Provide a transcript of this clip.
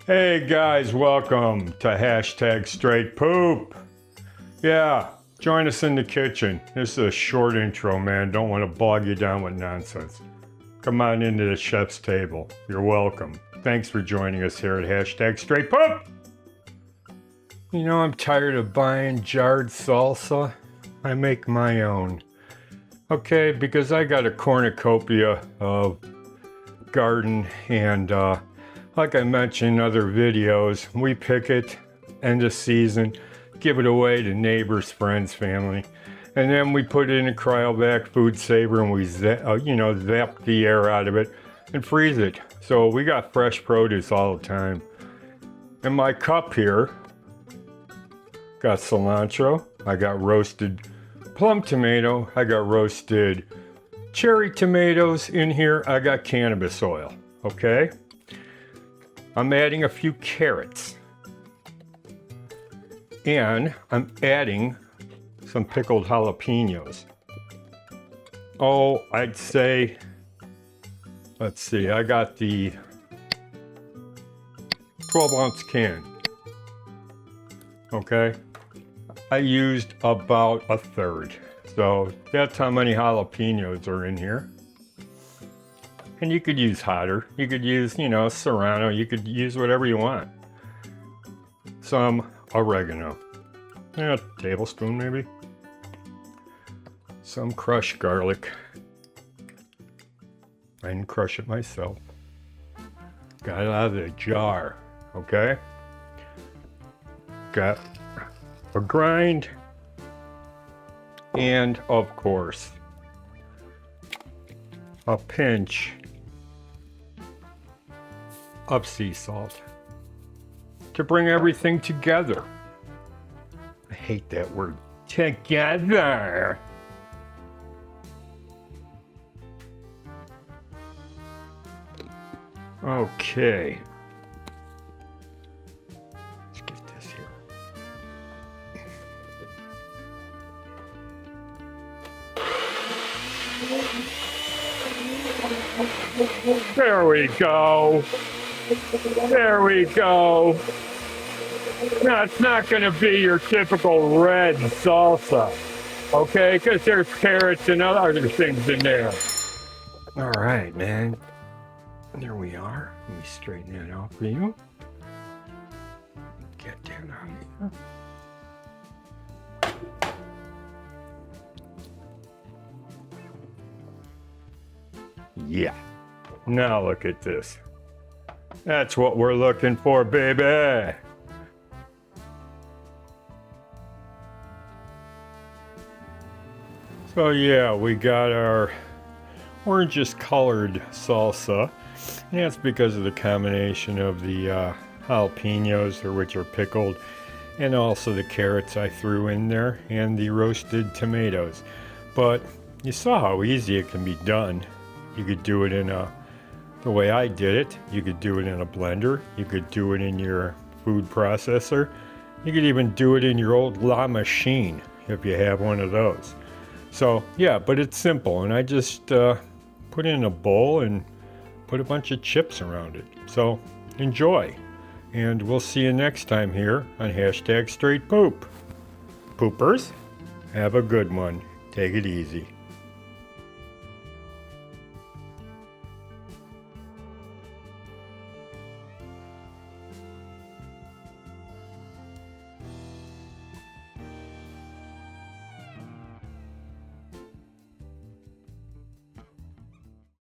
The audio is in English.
Hey guys, welcome to hashtag straight poop. Yeah, join us in the kitchen. This is a short intro, man. Don't want to bog you down with nonsense. Come on into the chef's table. You're welcome. Thanks for joining us here at hashtag straight poop. You know, I'm tired of buying jarred salsa. I make my own. Okay, because I got a cornucopia of garden and like I mentioned in other videos, we pick it end of season, give it away to neighbors, friends, family, and then we put it in a cryovac food saver and we zap the air out of it and freeze it. So we got fresh produce all the time. In my cup here, got cilantro, I got roasted plum tomato, I got roasted cherry tomatoes. In here I got cannabis oil. Okay, I'm adding a few carrots and I'm adding some pickled jalapenos. Oh, I'd say, let's see, I got the 12-ounce can. Okay, I used about a third, so that's how many jalapenos are in here. And you could use hotter, you could use, serrano, you could use whatever you want. Some oregano, a tablespoon maybe. Some crushed garlic. I didn't crush it myself. Got it out of the jar, okay? Got a grind, and of course, a pinch of sea salt to bring everything together. I hate that word, together. Okay. Let's get this here. There we go. There we go. Now, it's not going to be your typical red salsa, okay? Because there's carrots and other things in there. All right, man. There we are. Let me straighten that out for you. Get that out of here. Yeah. Now look at this. That's what we're looking for, baby. So yeah, we got our orangish colored salsa. And that's because of the combination of the jalapenos, which are pickled, and also the carrots I threw in there, and the roasted tomatoes. But you saw how easy it can be done. You could do it in the way I did it. You could do it in a blender. You could do it in your food processor. You could even do it in your old La Machine if you have one of those. So yeah, but it's simple, and I just put it in a bowl and put a bunch of chips around it. So enjoy, and we'll see you next time here on hashtag straight poop. Poopers, have a good one. Take it easy.